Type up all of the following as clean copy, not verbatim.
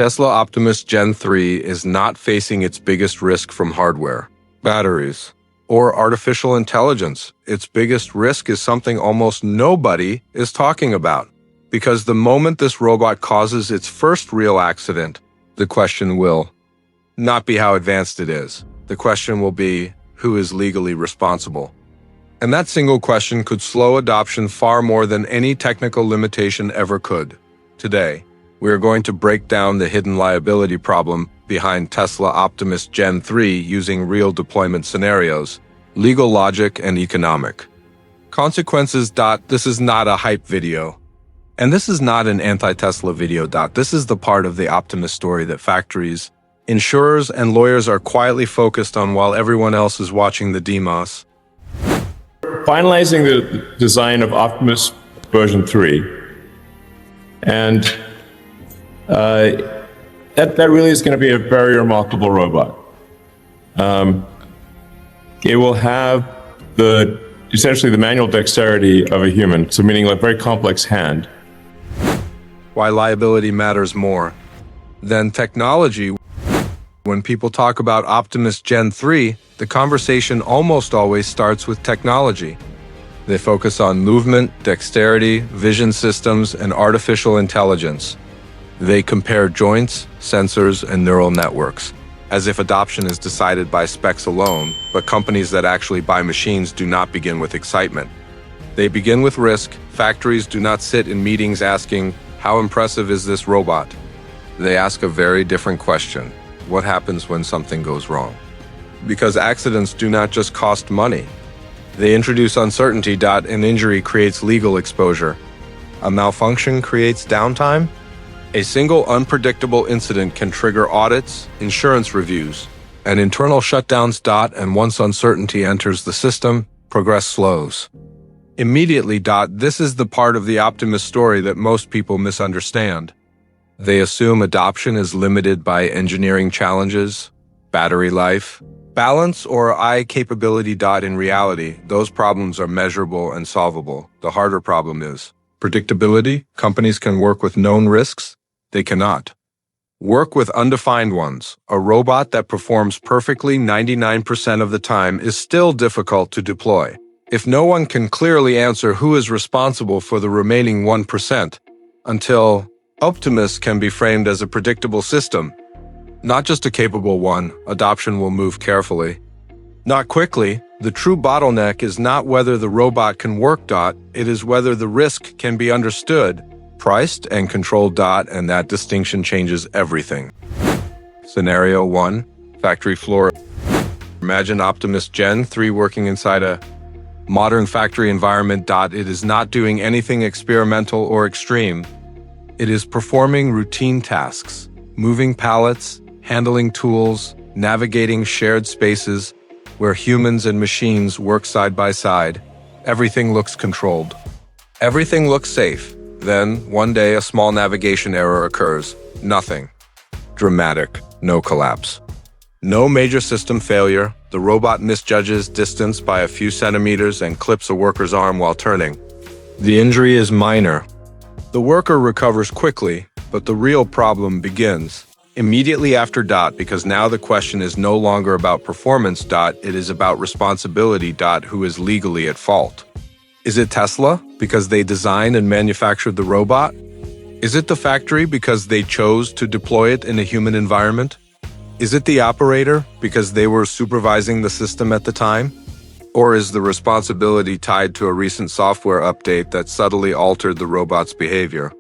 Tesla Optimus Gen 3 is not facing its biggest risk from hardware, batteries, or artificial intelligence. Its biggest risk is something almost nobody is talking about. Because the moment this robot causes its first real accident, the question will not be how advanced it is. The question will be, who is legally responsible? And that single question could slow adoption far more than any technical limitation ever could. Today, we are going to break down the hidden liability problem behind Tesla Optimus Gen 3 using real deployment scenarios, legal logic, and economic consequences. This is not a hype video. And this is not an anti-Tesla video. This is the part of the Optimus story that factories, insurers, and lawyers are quietly focused on while everyone else is watching the demos. Finalizing the design of Optimus version 3. And that really is going to be a very remarkable robot. It will have essentially the manual dexterity of a human, so meaning a very complex hand. Why liability matters more than technology. When people talk about Optimus Gen 3, the conversation almost always starts with technology. They focus on movement, dexterity, vision systems, and artificial intelligence. They compare joints, sensors, and neural networks, as if adoption is decided by specs alone, but companies that actually buy machines do not begin with excitement. They begin with risk. Factories do not sit in meetings asking, "How impressive is this robot?" They ask a very different question. What happens when something goes wrong? Because accidents do not just cost money. They introduce uncertainty. An injury creates legal exposure. A malfunction creates downtime. A single unpredictable incident can trigger audits, insurance reviews, and internal shutdowns. And once uncertainty enters the system, progress slows. Immediately. This is the part of the Optimus story that most people misunderstand. They assume adoption is limited by engineering challenges, battery life, balance, or eye capability. In reality, those problems are measurable and solvable. The harder problem is predictability. Companies can work with known risks. They cannot work with undefined ones. A robot that performs perfectly 99% of the time is still difficult to deploy. If no one can clearly answer who is responsible for the remaining 1%, until Optimus can be framed as a predictable system, not just a capable one, adoption will move carefully. Not quickly. The true bottleneck is not whether the robot can work. It is whether the risk can be understood, priced, and controlled. And that distinction changes everything. Scenario 1. Factory floor. Imagine Optimus Gen 3 working inside a modern factory environment. It is not doing anything experimental or extreme. It is performing routine tasks, moving pallets, handling tools, navigating shared spaces where humans and machines work side by side. Everything looks controlled. Everything looks safe. Then, one day, a small navigation error occurs. Nothing dramatic, no collapse. No major system failure. The robot misjudges distance by a few centimeters and clips a worker's arm while turning. The injury is minor. The worker recovers quickly, but the real problem begins immediately after. Because now the question is no longer about performance. It is about responsibility. Who is legally at fault? Is it Tesla because they designed and manufactured the robot? Is it the factory because they chose to deploy it in a human environment? Is it the operator because they were supervising the system at the time? Or is the responsibility tied to a recent software update that subtly altered the robot's behavior?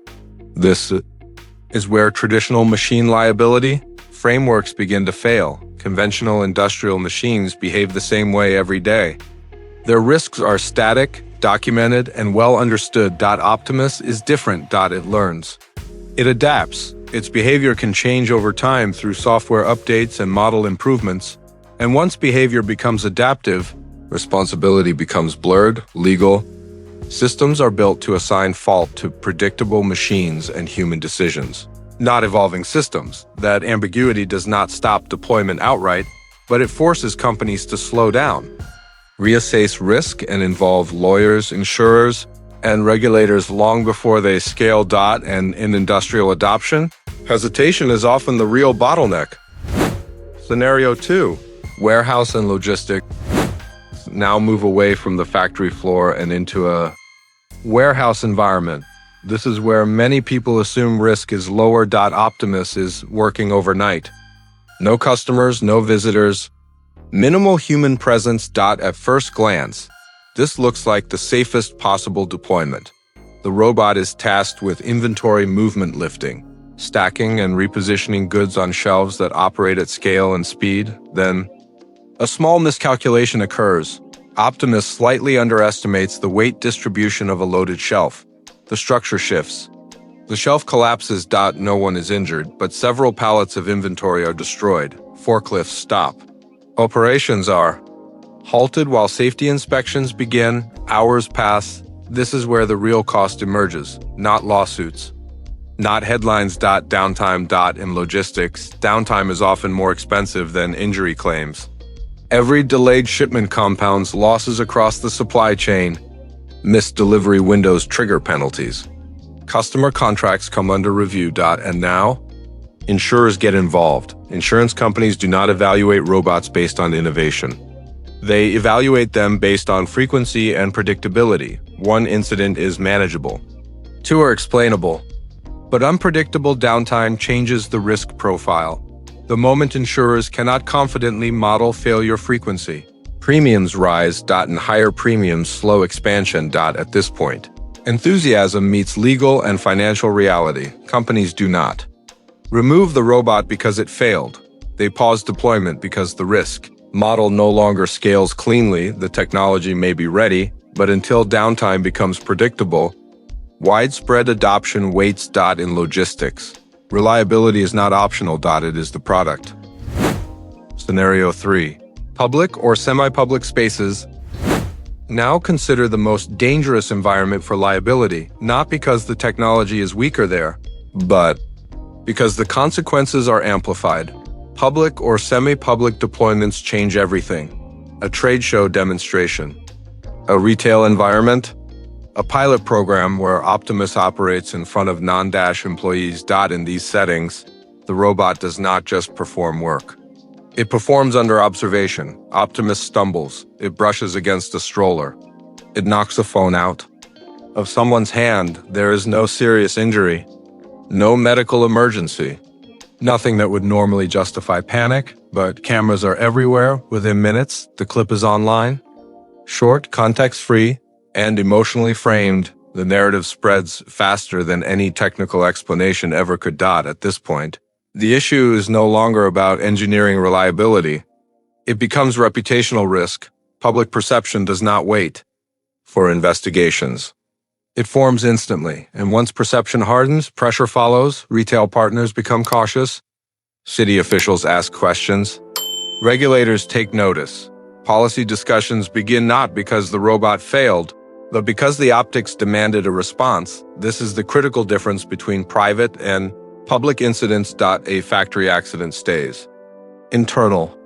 This is where traditional machine liability frameworks begin to fail. Conventional industrial machines behave the same way every day. Their risks are static, documented, and well understood. Optimus is different. It learns. It adapts. Its behavior can change over time through software updates and model improvements. And once behavior becomes adaptive, responsibility becomes blurred, legal. Systems are built to assign fault to predictable machines and human decisions, not evolving systems. That ambiguity does not stop deployment outright, but it forces companies to slow down, reassess risk, and involve lawyers, insurers, and regulators long before they scale. And in industrial adoption, Hesitation is often the real bottleneck. Scenario 2. Warehouse and logistics. Now move away from the factory floor and into a warehouse environment. This is where many people assume risk is lower. Optimus is working overnight. No customers, no visitors, minimal human presence. At first glance, this looks like the safest possible deployment. The robot is tasked with inventory movement lifting, stacking and repositioning goods on shelves that operate at scale and speed. Then, a small miscalculation occurs. Optimus slightly underestimates the weight distribution of a loaded shelf. The structure shifts. The shelf collapses. No one is injured, but several pallets of inventory are destroyed. Forklifts stop. Operations are halted while safety inspections begin. Hours pass. This is where the real cost emerges, not lawsuits, not headlines. Downtime. In logistics, downtime is often more expensive than injury claims. Every delayed shipment compounds losses across the supply chain. Missed delivery windows trigger penalties. Customer contracts come under review. And now, insurers get involved. Insurance companies do not evaluate robots based on innovation. They evaluate them based on frequency and predictability. One incident is manageable. Two are explainable. But unpredictable downtime changes the risk profile. The moment insurers cannot confidently model failure frequency, premiums rise. And higher premiums slow expansion. At this point, enthusiasm meets legal and financial reality. Companies do not remove the robot because it failed. They pause deployment because the risk model no longer scales cleanly. The technology may be ready, but until downtime becomes predictable, widespread adoption waits. In logistics, reliability is not optional. It is the product. Scenario 3. Public or semi-public spaces. Now consider the most dangerous environment for liability, not because the technology is weaker there, but because the consequences are amplified. Public or semi-public deployments change everything. A trade show demonstration, a retail environment, a pilot program where Optimus operates in front of non-Dash employees. In these settings, the robot does not just perform work. It performs under observation. Optimus stumbles. It brushes against a stroller. It knocks a phone out of someone's hand. There is no serious injury, no medical emergency, nothing that would normally justify panic, but cameras are everywhere. Within minutes, the clip is online. Short, context-free, and emotionally framed, the narrative spreads faster than any technical explanation ever could. At this point, the issue is no longer about engineering reliability. It becomes reputational risk. Public perception does not wait for investigations. It forms instantly, and once perception hardens, pressure follows. Retail partners become cautious. City officials ask questions. Regulators take notice. Policy discussions begin not because the robot failed, but because the optics demanded a response. This is the critical difference between private and public incidents. A factory accident stays internal.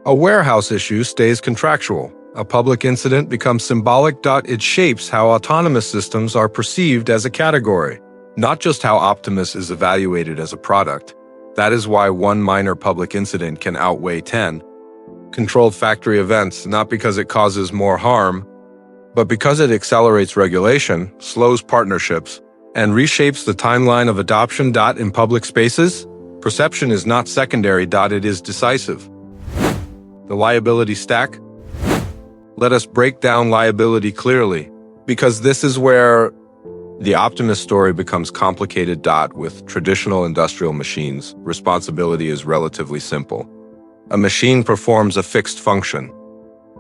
A warehouse issue stays contractual. A public incident becomes symbolic. It shapes how autonomous systems are perceived as a category, not just how Optimus is evaluated as a product. That is why one minor public incident can outweigh 10 controlled factory events, not because it causes more harm, but because it accelerates regulation, slows partnerships, and reshapes the timeline of adoption. In public spaces, perception is not secondary. It is decisive. The liability stack. Let us break down liability clearly, because this is where the Optimus story becomes complicated. With traditional industrial machines, responsibility is relatively simple. A machine performs a fixed function.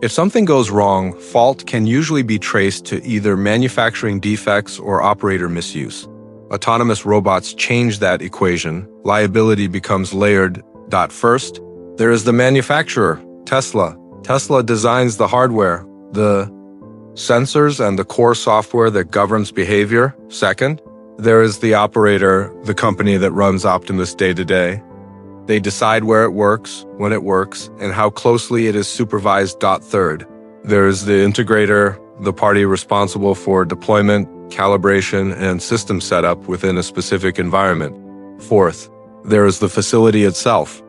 If something goes wrong, fault can usually be traced to either manufacturing defects or operator misuse. Autonomous robots change that equation. Liability becomes layered. First, there is the manufacturer, Tesla. Tesla designs the hardware, the sensors, and the core software that governs behavior. Second, there is the operator, the company that runs Optimus day to day. They decide where it works, when it works, and how closely it is supervised. Third, there is the integrator, the party responsible for deployment, calibration, and system setup within a specific environment. Fourth, There is the facility itself.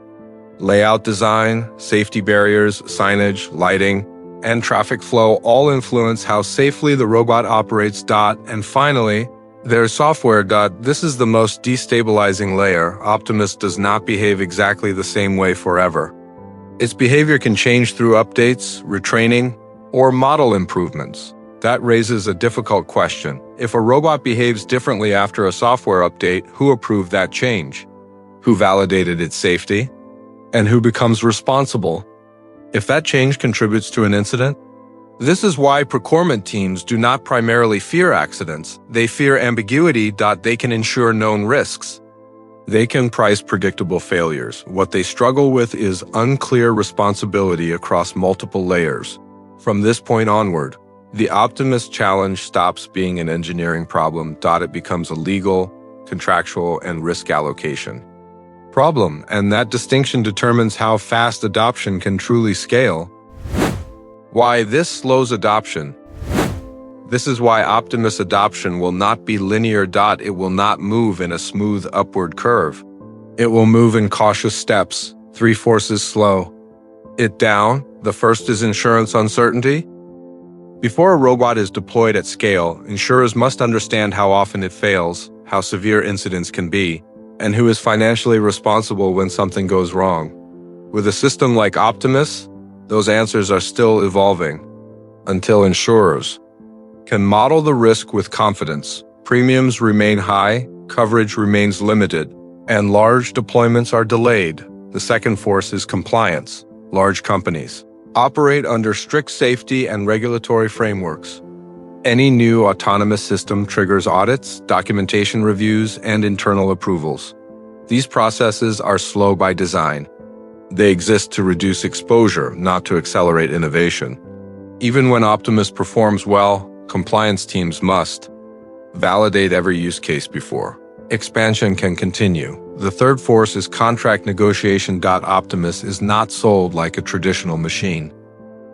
Layout design, safety barriers, signage, lighting, and traffic flow all influence how safely the robot operates. And finally, there's software. This is the most destabilizing layer. Optimus does not behave exactly the same way forever. Its behavior can change through updates, retraining, or model improvements. That raises a difficult question. If a robot behaves differently after a software update, who approved that change? Who validated its safety? And who becomes responsible if that change contributes to an incident? This is why procurement teams do not primarily fear accidents. They fear ambiguity. They can ensure known risks. They can price predictable failures. What they struggle with is unclear responsibility across multiple layers. From this point onward, the Optimus challenge stops being an engineering problem. It becomes a legal, contractual, and risk allocation problem, and that distinction determines how fast adoption can truly scale. Why this slows adoption? This is why Optimus adoption will not be linear. It will not move in a smooth upward curve. It will move in cautious steps, 3 forces slow. It down. The first is insurance uncertainty. Before a robot is deployed at scale, insurers must understand how often it fails, how severe incidents can be, and who is financially responsible when something goes wrong. With a system like Optimus, those answers are still evolving. Until insurers can model the risk with confidence, premiums remain high, coverage remains limited, and large deployments are delayed. The second force is compliance. Large companies operate under strict safety and regulatory frameworks. Any new autonomous system triggers audits, documentation reviews, and internal approvals. These processes are slow by design. They exist to reduce exposure, not to accelerate innovation. Even when Optimus performs well, compliance teams must validate every use case before expansion can continue. The third force is contract negotiation. Optimus is not sold like a traditional machine.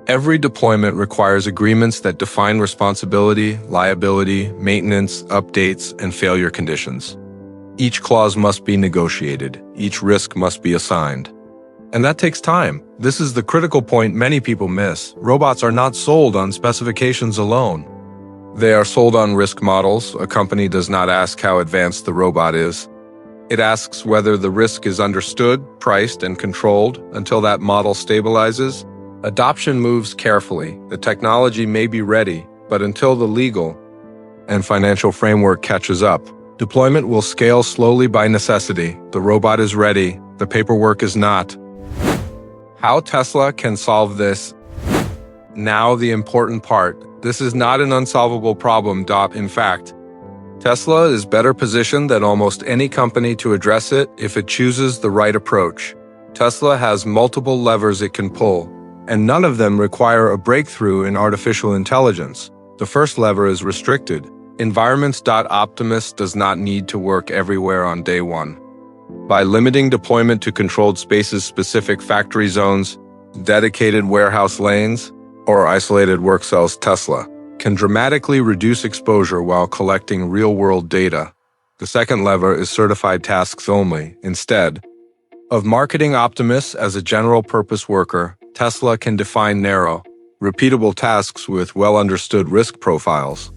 Every deployment requires agreements that define responsibility, liability, maintenance, updates, and failure conditions. Each clause must be negotiated. Each risk must be assigned. And that takes time. This is the critical point many people miss. Robots are not sold on specifications alone. They are sold on risk models. A company does not ask how advanced the robot is. It asks whether the risk is understood, priced, and controlled. Until that model stabilizes, adoption moves carefully. The technology may be ready, but until the legal and financial framework catches up, deployment will scale slowly by necessity. The robot is ready, the paperwork is not. How Tesla can solve this? Now the important part. This is not an unsolvable problem. In fact, Tesla is better positioned than almost any company to address it if it chooses the right approach. Tesla has multiple levers it can pull, and none of them require a breakthrough in artificial intelligence. The first lever is restricted environments. Optimus does not need to work everywhere on day one. By limiting deployment to controlled spaces, specific factory zones, dedicated warehouse lanes, or isolated work cells, Tesla can dramatically reduce exposure while collecting real-world data. The second lever is certified tasks only. Instead of marketing Optimus as a general-purpose worker, Tesla can define narrow, repeatable tasks with well-understood risk profiles.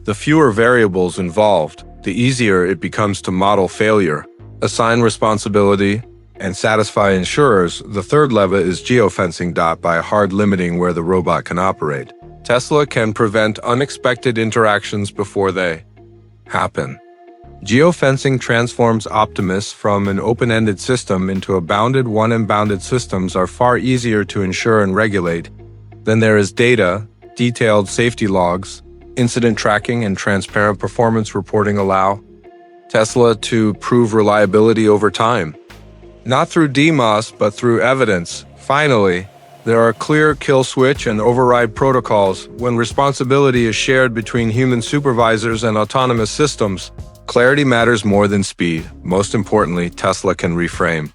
The fewer variables involved, the easier it becomes to model failure, assign responsibility, and satisfy insurers. The third lever is geofencing. By hard limiting where the robot can operate, Tesla can prevent unexpected interactions before they happen. Geofencing transforms Optimus from an open-ended system into a bounded one, and bounded systems are far easier to insure and regulate than there is data. Detailed safety logs, incident tracking, and transparent performance reporting allow Tesla to prove reliability over time. Not through DMOS, but through evidence. Finally, there are clear kill switch and override protocols. When responsibility is shared between human supervisors and autonomous systems, clarity matters more than speed. Most importantly, Tesla can reframe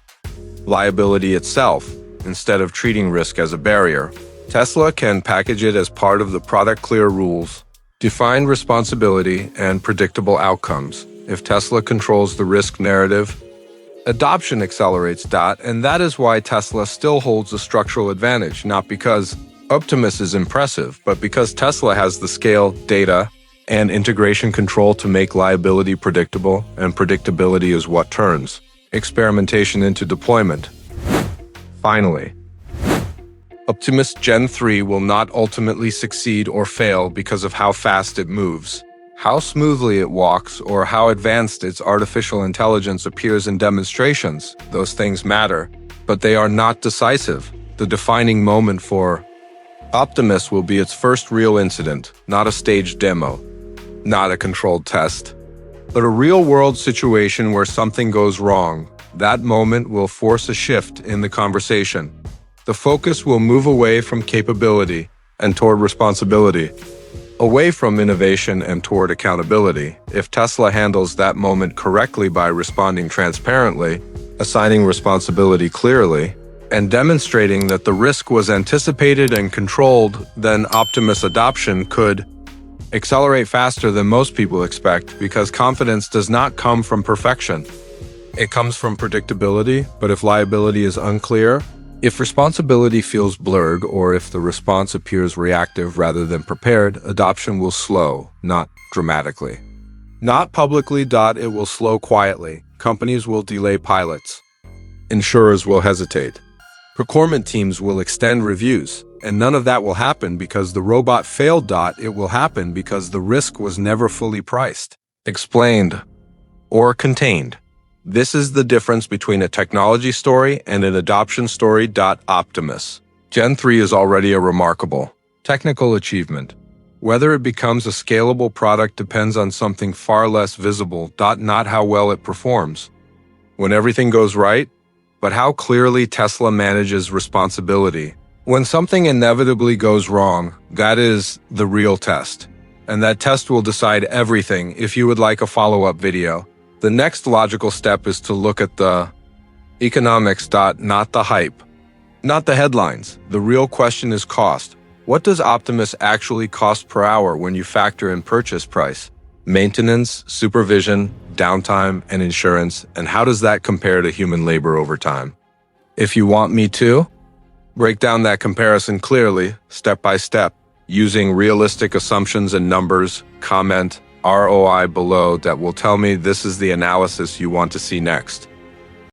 liability itself. Instead of treating risk as a barrier, Tesla can package it as part of the product. Clear rules, defined responsibility, and predictable outcomes. If Tesla controls the risk narrative, Adoption accelerates. And that is why Tesla still holds a structural advantage, not because Optimus is impressive, but because Tesla has the scale, data, and integration control to make liability predictable, and predictability is what turns experimentation into deployment. Finally, Optimus Gen 3 will not ultimately succeed or fail because of how fast it moves, how smoothly it walks, or how advanced its artificial intelligence appears in demonstrations. Those things matter, but they are not decisive. The defining moment for Optimus will be its first real incident, not a staged demo, not a controlled test, but a real-world situation where something goes wrong. That moment will force a shift in the conversation. The focus will move away from capability and toward responsibility, away from innovation and toward accountability. If Tesla handles that moment correctly by responding transparently, assigning responsibility clearly, and demonstrating that the risk was anticipated and controlled, then Optimus adoption could accelerate faster than most people expect, because confidence does not come from perfection. It comes from predictability. But if liability is unclear, if responsibility feels blurred, or if the response appears reactive rather than prepared, adoption will slow, not dramatically. Not publicly. It will slow quietly. Companies will delay pilots. Insurers will hesitate. Procurement teams will extend reviews. And none of that will happen because the robot failed. It will happen because the risk was never fully priced, explained, or contained. This is the difference between a technology story and an adoption story. Optimus Gen 3 is already a remarkable technical achievement. Whether it becomes a scalable product depends on something far less visible. Not how well it performs when everything goes right, but how clearly Tesla manages responsibility when something inevitably goes wrong. That is the real test. And that test will decide everything. If you would like a follow-up video, the next logical step is to look at the economics. Not the hype, not the headlines. The real question is cost. What does Optimus actually cost per hour when you factor in purchase price, maintenance, supervision, downtime, and insurance? And how does that compare to human labor over time? If you want me to break down that comparison clearly, step by step, using realistic assumptions and numbers, comment ROI below. That will tell me this is the analysis you want to see next.